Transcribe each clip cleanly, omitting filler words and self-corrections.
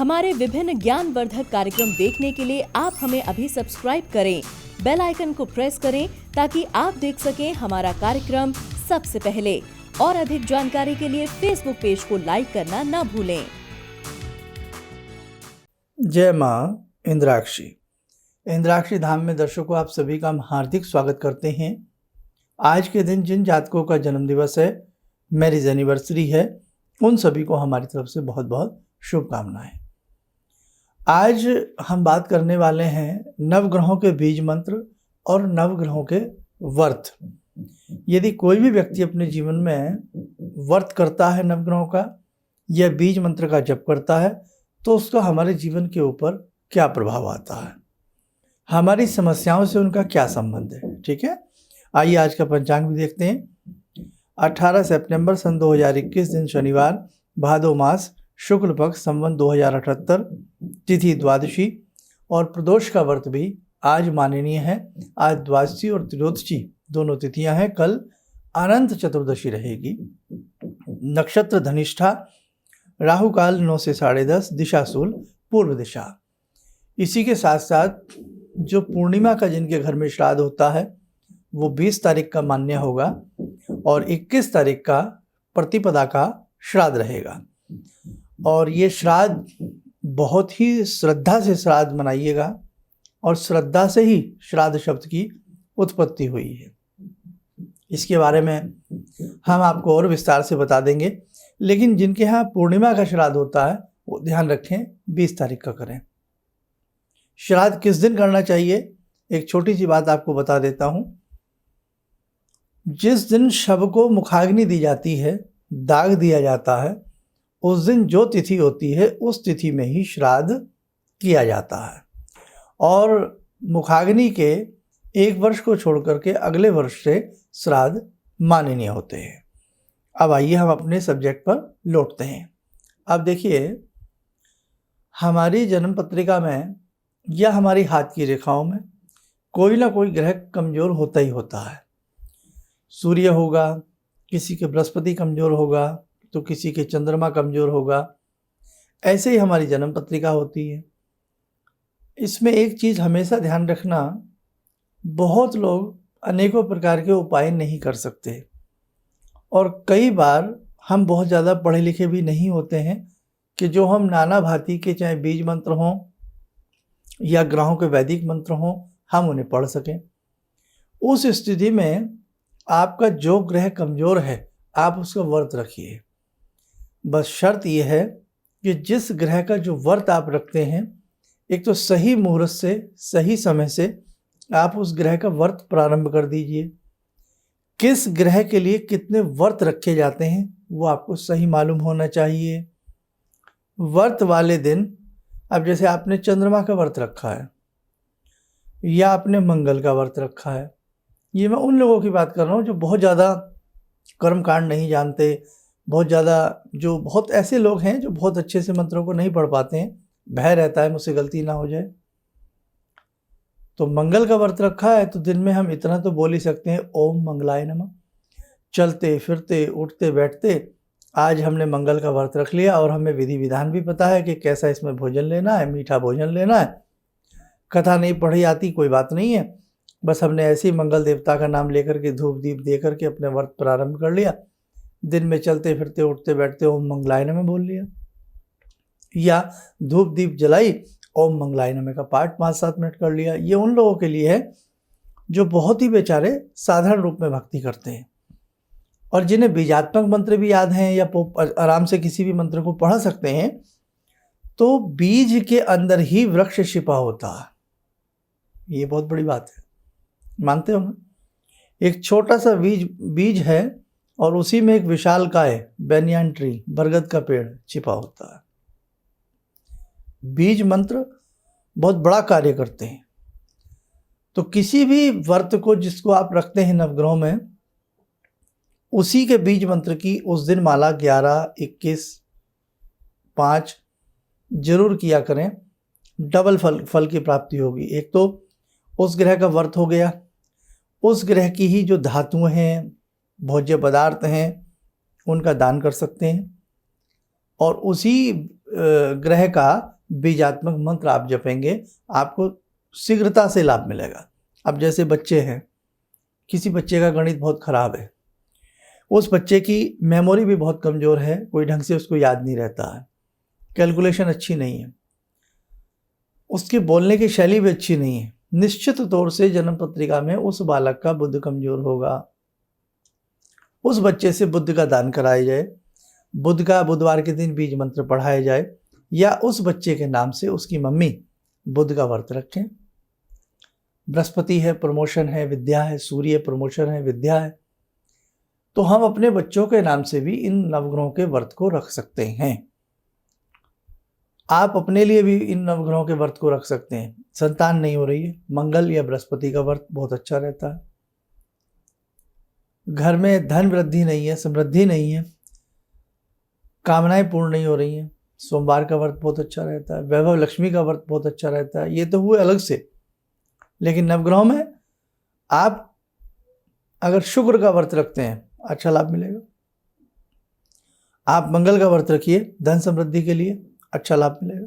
हमारे विभिन्न ज्ञानवर्धक कार्यक्रम देखने के लिए आप हमें अभी सब्सक्राइब करें, बेल आइकन को प्रेस करें ताकि आप देख सकें हमारा कार्यक्रम सबसे पहले। और अधिक जानकारी के लिए फेसबुक पेज को लाइक करना न भूलें। जय माँ इंद्राक्षी। इंद्राक्षी धाम में दर्शकों आप सभी का हम हार्दिक स्वागत करते हैं। आज के दिन जिन जातकों का जन्म दिवस है, मैरिज एनिवर्सरी है, उन सभी को हमारी तरफ से बहुत बहुत शुभकामनाएं। आज हम बात करने वाले हैं नवग्रहों के बीज मंत्र और नवग्रहों के व्रत। यदि कोई भी व्यक्ति अपने जीवन में व्रत करता है नवग्रहों का या बीज मंत्र का जप करता है तो उसका हमारे जीवन के ऊपर क्या प्रभाव आता है, हमारी समस्याओं से उनका क्या संबंध है। ठीक है, आइए आज का पंचांग भी देखते हैं। 18 सितंबर सन 2021 दिन शनिवार, भादो मास, शुक्ल पक्ष, संवत 2078, तिथि द्वादशी और प्रदोष का व्रत भी आज माननीय है। आज द्वादशी और त्रयोदशी दोनों तिथियां हैं। कल अनंत चतुर्दशी रहेगी। नक्षत्र धनिष्ठा, राहु काल 9 से 10:30, दिशा शूल पूर्व दिशा। इसी के साथ साथ जो पूर्णिमा का जिनके घर में श्राद्ध होता है वो 20 तारीख का मान्य होगा और 21 तारीख का प्रतिपदा का श्राद्ध रहेगा। और ये श्राद्ध बहुत ही श्रद्धा से श्राद्ध मनाइएगा और श्रद्धा से ही श्राद्ध शब्द की उत्पत्ति हुई है। इसके बारे में हम आपको और विस्तार से बता देंगे, लेकिन जिनके यहाँ पूर्णिमा का श्राद्ध होता है वो ध्यान रखें 20 तारीख का करें। श्राद्ध किस दिन करना चाहिए, एक छोटी सी बात आपको बता देता हूँ। जिस दिन शव को मुखाग्नि दी जाती है, दाग दिया जाता है, उस दिन जो तिथि होती है उस तिथि में ही श्राद्ध किया जाता है। और मुखाग्नि के 1 वर्ष को छोड़ करके अगले वर्ष से श्राद्ध माननीय होते हैं। अब आइए हम अपने सब्जेक्ट पर लौटते हैं। अब देखिए, हमारी जन्म पत्रिका में या हमारी हाथ की रेखाओं में कोई ना कोई ग्रह कमज़ोर होता ही होता है। सूर्य होगा, किसी के बृहस्पति कमज़ोर होगा तो किसी के चंद्रमा कमज़ोर होगा। ऐसे ही हमारी जन्म पत्रिका होती है। इसमें एक चीज़ हमेशा ध्यान रखना, बहुत लोग अनेकों प्रकार के उपाय नहीं कर सकते और कई बार हम बहुत ज़्यादा पढ़े लिखे भी नहीं होते हैं कि जो हम नाना भांति के चाहे बीज मंत्र हों या ग्रहों के वैदिक मंत्र हों हम उन्हें पढ़ सकें। उस स्थिति में आपका जो ग्रह कमज़ोर है आप उसका व्रत रखिए। बस शर्त यह है कि जिस ग्रह का जो व्रत आप रखते हैं, एक तो सही मुहूर्त से, सही समय से आप उस ग्रह का व्रत प्रारंभ कर दीजिए। किस ग्रह के लिए कितने व्रत रखे जाते हैं वो आपको सही मालूम होना चाहिए। व्रत वाले दिन, अब जैसे आपने चंद्रमा का व्रत रखा है या आपने मंगल का व्रत रखा है, ये मैं उन लोगों की बात कर रहा हूँ जो बहुत ज़्यादा कर्मकांड नहीं जानते, बहुत ज़्यादा जो बहुत ऐसे लोग हैं जो बहुत अच्छे से मंत्रों को नहीं पढ़ पाते हैं, भय रहता है मुझसे गलती ना हो जाए। तो मंगल का व्रत रखा है तो दिन में हम इतना तो बोल ही सकते हैं, ओम मंगलाय नमः। चलते फिरते उठते बैठते आज हमने मंगल का व्रत रख लिया और हमें विधि विधान भी पता है कि कैसा इसमें भोजन लेना है, मीठा भोजन लेना है। कथा नहीं पढ़ी आती कोई बात नहीं है, बस हमने ऐसे ही मंगल देवता का नाम लेकर के धूप दीप दे करके अपने व्रत प्रारंभ कर लिया। दिन में चलते फिरते उठते बैठते ओम मंगलाय नमः बोल लिया, या धूप दीप जलाई ओम मंगलाय नमः का पाठ 5-7 मिनट कर लिया। ये उन लोगों के लिए है जो बहुत ही बेचारे साधारण रूप में भक्ति करते हैं और जिन्हें बीजात्मक मंत्र भी याद हैं या आराम से किसी भी मंत्र को पढ़ सकते हैं। तो बीज के अंदर ही वृक्ष छिपा होता है, ये बहुत बड़ी बात है, मानते हो ना। एक छोटा सा बीज है और उसी में एक विशालकाय बेनियान ट्री, बरगद का पेड़ छिपा होता है। बीज मंत्र बहुत बड़ा कार्य करते हैं। तो किसी भी व्रत को जिसको आप रखते हैं नवग्रहों में, उसी के बीज मंत्र की उस दिन माला 11, 21, 5 जरूर किया करें। डबल फल की प्राप्ति होगी। एक तो उस ग्रह का व्रत हो गया, उस ग्रह की ही जो धातुएं हैं, भोज्य पदार्थ हैं, उनका दान कर सकते हैं और उसी ग्रह का बीजात्मक मंत्र आप जपेंगे, आपको शीघ्रता से लाभ मिलेगा। अब जैसे बच्चे हैं, किसी बच्चे का गणित बहुत खराब है, उस बच्चे की मेमोरी भी बहुत कमज़ोर है, कोई ढंग से उसको याद नहीं रहता है, कैलकुलेशन अच्छी नहीं है, उसकी बोलने की शैली भी अच्छी नहीं है, निश्चित तौर से जन्म पत्रिका में उस बालक का बुद्ध कमज़ोर होगा। उस बच्चे से बुद्ध का दान कराया जाए, बुद्ध का बुधवार के दिन बीज मंत्र पढ़ाया जाए, या उस बच्चे के नाम से उसकी मम्मी बुद्ध का व्रत रखें। बृहस्पति है, प्रमोशन है, विद्या है, सूर्य प्रमोशन है, विद्या है, तो हम अपने बच्चों के नाम से भी इन नवग्रहों के व्रत को रख सकते हैं। आप अपने लिए भी इन नवग्रहों के व्रत को रख सकते हैं। संतान नहीं हो रही है, मंगल या बृहस्पति का व्रत बहुत अच्छा रहता है। घर में धन वृद्धि नहीं है, समृद्धि नहीं है, कामनाएं पूर्ण नहीं हो रही हैं, सोमवार का व्रत बहुत अच्छा रहता है। वैभव लक्ष्मी का व्रत बहुत अच्छा रहता है। ये तो हुए अलग से, लेकिन नवग्रहों में आप अगर शुक्र का व्रत रखते हैं अच्छा लाभ मिलेगा। आप मंगल का व्रत रखिए धन समृद्धि के लिए, अच्छा लाभ मिलेगा।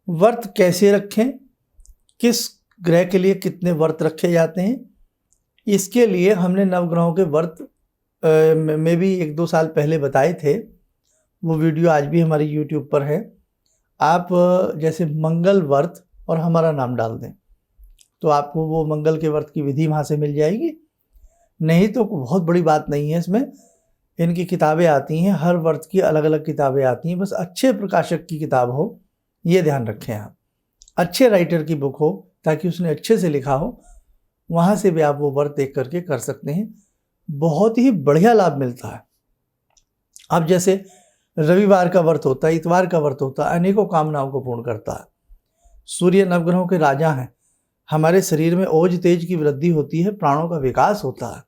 व्रत कैसे रखें, किस ग्रह के लिए कितने व्रत रखे जाते हैं, इसके लिए हमने नवग्रहों के व्रत में भी 1-2 साल पहले बताए थे। वो वीडियो आज भी हमारी YouTube पर है। आप जैसे मंगल व्रत और हमारा नाम डाल दें तो आपको वो मंगल के व्रत की विधि वहाँ से मिल जाएगी। नहीं तो बहुत बड़ी बात नहीं है, इसमें इनकी किताबें आती हैं, हर व्रत की अलग अलग किताबें आती हैं, बस अच्छे प्रकाशक की किताब हो, ये ध्यान रखें आप। अच्छे राइटर की बुक हो, ताकि उसने अच्छे से लिखा हो, वहाँ से भी आप वो व्रत देख करके कर सकते हैं। बहुत ही बढ़िया लाभ मिलता है। अब जैसे रविवार का व्रत होता है, इतवार का व्रत होता है, अनेकों कामनाओं को पूर्ण करता है। सूर्य नवग्रहों के राजा हैं। हमारे शरीर में ओज तेज की वृद्धि होती है, प्राणों का विकास होता है।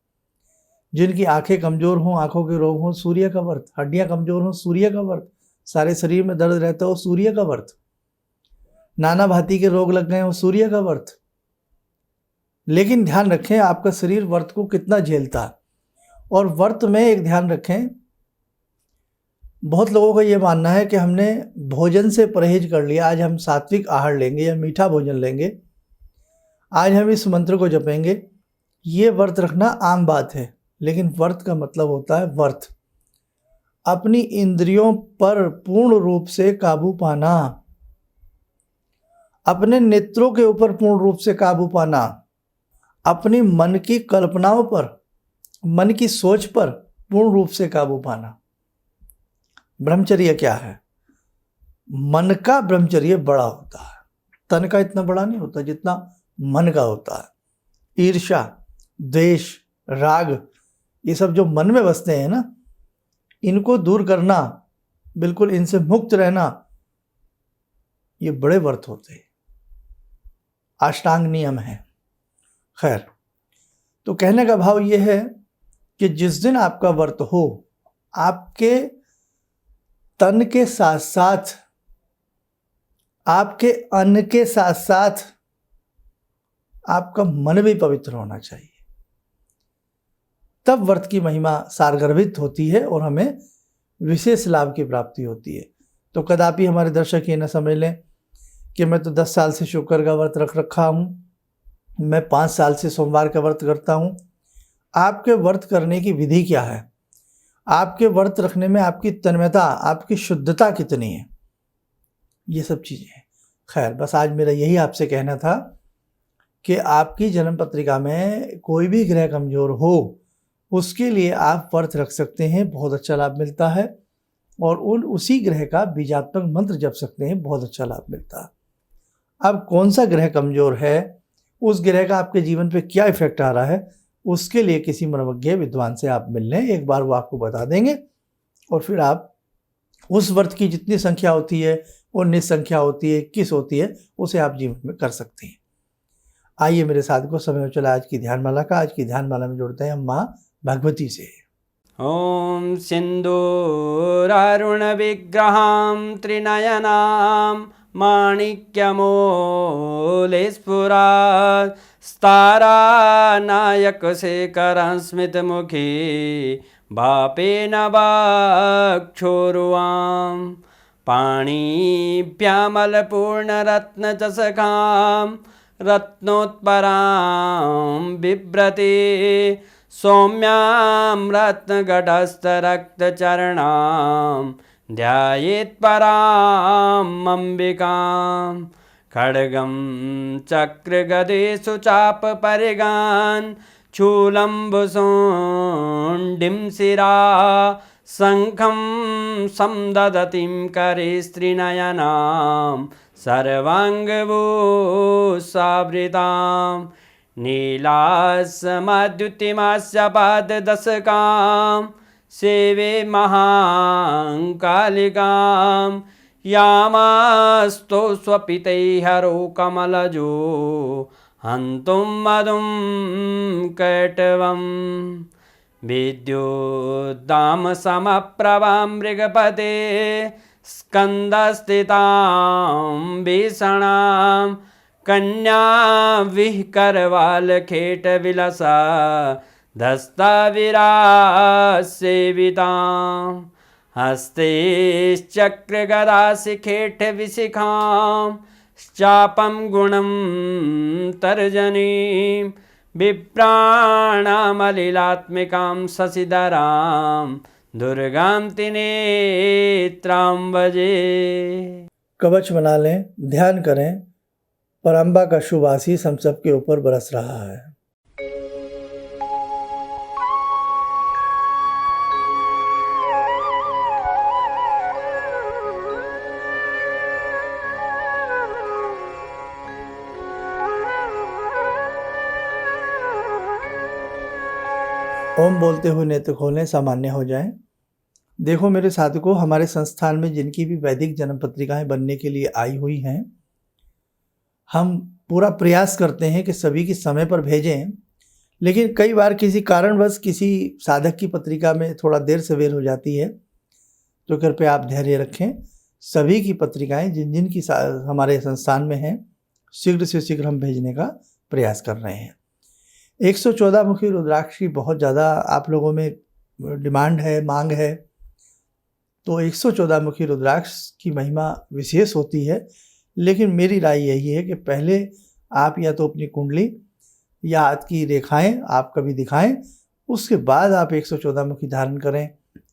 जिनकी आंखें कमज़ोर हों, आंखों के रोग हों, सूर्य का व्रत। हड्डियां कमज़ोर हों, सूर्य का व्रत। सारे शरीर में दर्द रहता हो, सूर्य का व्रत। नाना भांति के रोग लग गए हो, सूर्य का व्रत। लेकिन ध्यान रखें आपका शरीर व्रत को कितना झेलता है। और व्रत में एक ध्यान रखें, बहुत लोगों का ये मानना है कि हमने भोजन से परहेज कर लिया, आज हम सात्विक आहार लेंगे या मीठा भोजन लेंगे, आज हम इस मंत्र को जपेंगे। ये व्रत रखना आम बात है, लेकिन व्रत का मतलब होता है व्रत, अपनी इंद्रियों पर पूर्ण रूप से काबू पाना, अपने नेत्रों के ऊपर पूर्ण रूप से काबू पाना, अपनी मन की कल्पनाओं पर, मन की सोच पर पूर्ण रूप से काबू पाना। ब्रह्मचर्य क्या है? मन का ब्रह्मचर्य बड़ा होता है, तन का इतना बड़ा नहीं होता जितना मन का होता है। ईर्ष्या, द्वेष, राग, ये सब जो मन में बसते हैं ना, इनको दूर करना, बिल्कुल इनसे मुक्त रहना, ये बड़े व्रत होते हैं, अष्टांग नियम है। खैर, तो कहने का भाव ये है कि जिस दिन आपका व्रत हो, आपके तन के साथ साथ, आपके अन्न के साथ साथ आपका मन भी पवित्र होना चाहिए। तब व्रत की महिमा सारगर्भित होती है और हमें विशेष लाभ की प्राप्ति होती है। तो कदापि हमारे दर्शक ये न समझ लें कि मैं तो 10 साल से शुक्र का व्रत रख रखा हूँ, मैं 5 साल से सोमवार का व्रत करता हूँ। आपके व्रत करने की विधि क्या है? आपके व्रत रखने में आपकी तन्मयता, आपकी शुद्धता कितनी है? ये सब चीज़ें हैं। खैर, बस आज मेरा यही आपसे कहना था कि आपकी जन्म पत्रिका में कोई भी ग्रह कमज़ोर हो, उसके लिए आप व्रत रख सकते हैं, बहुत अच्छा लाभ मिलता है। और उसी ग्रह का बीजात्मक मंत्र जप सकते हैं, बहुत अच्छा लाभ मिलता है। अब कौन सा ग्रह कमज़ोर है, उस ग्रह का आपके जीवन पे क्या इफेक्ट आ रहा है, उसके लिए किसी मनोविज्ञ विद्वान से आप मिल लें, एक बार वो आपको बता देंगे। और फिर आप उस व्रत की जितनी संख्या होती है, 19 संख्या होती है, 21 होती है, उसे आप जीवन में कर सकते हैं। आइए मेरे साथ को समय चला आज की ध्यानमाला का। आज की ध्यानमाला में जोड़ते हैं हम माँ भगवती से। ॐ सिन्दूरारुण विग्रहां त्रिनयनां माणिक्यमूलस्फुरात् स्तारानायकशेखरं स्मितमुखी भापेन वाक्षोरुवां पाणिभ्यामलपूर्णरत्नचषकां रत्नोत्परां बिभ्रते सौम्यां रत्नगटस्थरक्तचरणां ध्यायेत् पराम् अम्बिकां खड्गं चक्रगदेषु चापपरिगान् शूलम्बुशोण्डिं शिरा शङ्खं संदधतीं करे स्त्रीनयनां सर्वाङ्गभूषावृतां नीलासमद्युतिमास्य पाददशकां सेवे महाकालिकां यामास्तो स्वपितैः हरो कमलजो हन्तुं मधुं कैटवम् विद्युद्दामसमप्रभां मृगपते स्कन्दस्थितां भीषणां कन्याविहकरवालखेटविलसा धस्ताविरासेवितां हस्तैश्चक्रगदाशिखेटविशिखां चापं गुणं तर्जनीं विप्राणामलिलात्मिकां शशिधरां दुर्गां त्रिनेत्रां भजे। कवच बना लें, ध्यान करें, परम्बा का शुभ आशीष हम सबके ऊपर बरस रहा है। ओम बोलते हुए नेत्र खोलें, सामान्य हो जाएं। देखो मेरे साथियों, हमारे संस्थान में जिनकी भी वैदिक जन्म पत्रिकाएं बनने के लिए आई हुई हैं, हम पूरा प्रयास करते हैं कि सभी की समय पर भेजें, लेकिन कई बार किसी कारणवश किसी साधक की पत्रिका में थोड़ा देर सवेर हो जाती है, तो कृपया आप धैर्य रखें। सभी की पत्रिकाएं जिन जिन की हमारे संस्थान में हैं, शीघ्र से शीघ्र हम भेजने का प्रयास कर रहे हैं। 114 मुखी रुद्राक्ष की बहुत ज़्यादा आप लोगों में डिमांड है, मांग है, तो 114 मुखी रुद्राक्ष की महिमा विशेष होती है। लेकिन मेरी राय यही है कि पहले आप या तो अपनी कुंडली या हाथ की रेखाएं आप कभी दिखाएं, उसके बाद आप 114 मुखी धारण करें,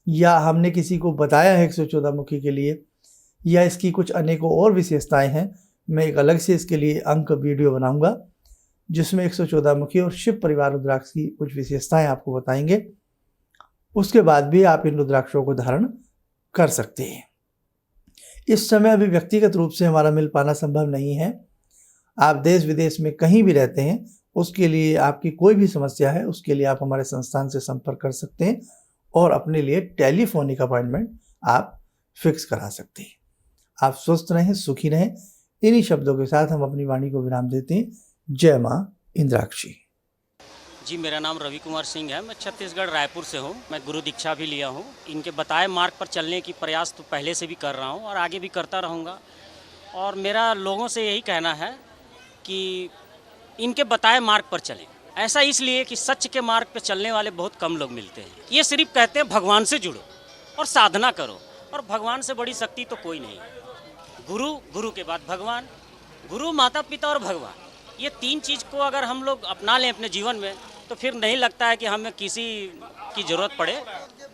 या हमने किसी को बताया है 114 मुखी के लिए, या इसकी कुछ अनेकों और विशेषताएं हैं। मैं एक अलग से इसके लिए अंक वीडियो बनाऊंगा जिसमें 114 मुखी और शिव परिवार रुद्राक्ष की कुछ विशेषताएं आपको बताएंगे। उसके बाद भी आप इन रुद्राक्षों को धारण कर सकते हैं। इस समय अभी व्यक्तिगत रूप से हमारा मिल पाना संभव नहीं है। आप देश विदेश में कहीं भी रहते हैं, उसके लिए आपकी कोई भी समस्या है, उसके लिए आप हमारे संस्थान से संपर्क कर सकते हैं और अपने लिए टेलीफोनिक अपॉइंटमेंट आप फिक्स करा सकते हैं। आप स्वस्थ रहें, सुखी रहें। इन्हीं शब्दों के साथ हम अपनी वाणी को विराम देते हैं। जय माँ इंद्राक्षी। जी, मेरा नाम रवि कुमार सिंह है। मैं छत्तीसगढ़ रायपुर से हूँ। मैं गुरु दीक्षा भी लिया हूँ। इनके बताए मार्ग पर चलने की प्रयास तो पहले से भी कर रहा हूँ और आगे भी करता रहूँगा। और मेरा लोगों से यही कहना है कि इनके बताए मार्ग पर चलें। ऐसा इसलिए कि सच के मार्ग पर चलने वाले बहुत कम लोग मिलते हैं। ये सिर्फ कहते हैं भगवान से जुड़ो और साधना करो, और भगवान से बड़ी शक्ति तो कोई नहीं। गुरु के बाद भगवान, गुरु, माता पिता और भगवान, ये तीन चीज़ को अगर हम लोग अपना लें अपने जीवन में, तो फिर नहीं लगता है कि हमें किसी की ज़रूरत पड़े।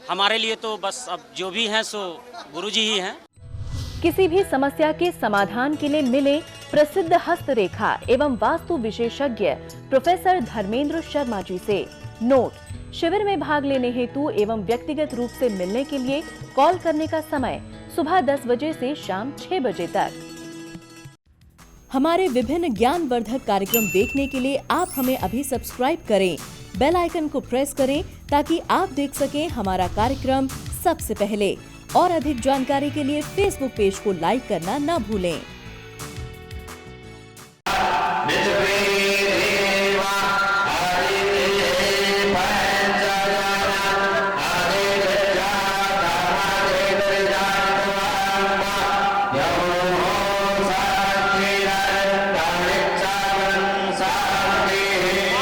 हमारे लिए तो बस अब जो भी हैं सो गुरु जी ही हैं। किसी भी समस्या के समाधान के लिए मिले प्रसिद्ध हस्तरेखा एवं वास्तु विशेषज्ञ प्रोफेसर धर्मेंद्र शर्मा जी से। नोट: शिविर में भाग लेने हेतु एवं व्यक्तिगत रूप से मिलने के लिए कॉल करने का समय सुबह 10 बजे से शाम 6 बजे तक। हमारे विभिन्न ज्ञानवर्धक कार्यक्रम देखने के लिए आप हमें अभी सब्सक्राइब करें, बेल आइकन को प्रेस करें ताकि आप देख सकें हमारा कार्यक्रम सबसे पहले। और अधिक जानकारी के लिए फेसबुक पेज को लाइक करना न भूलें।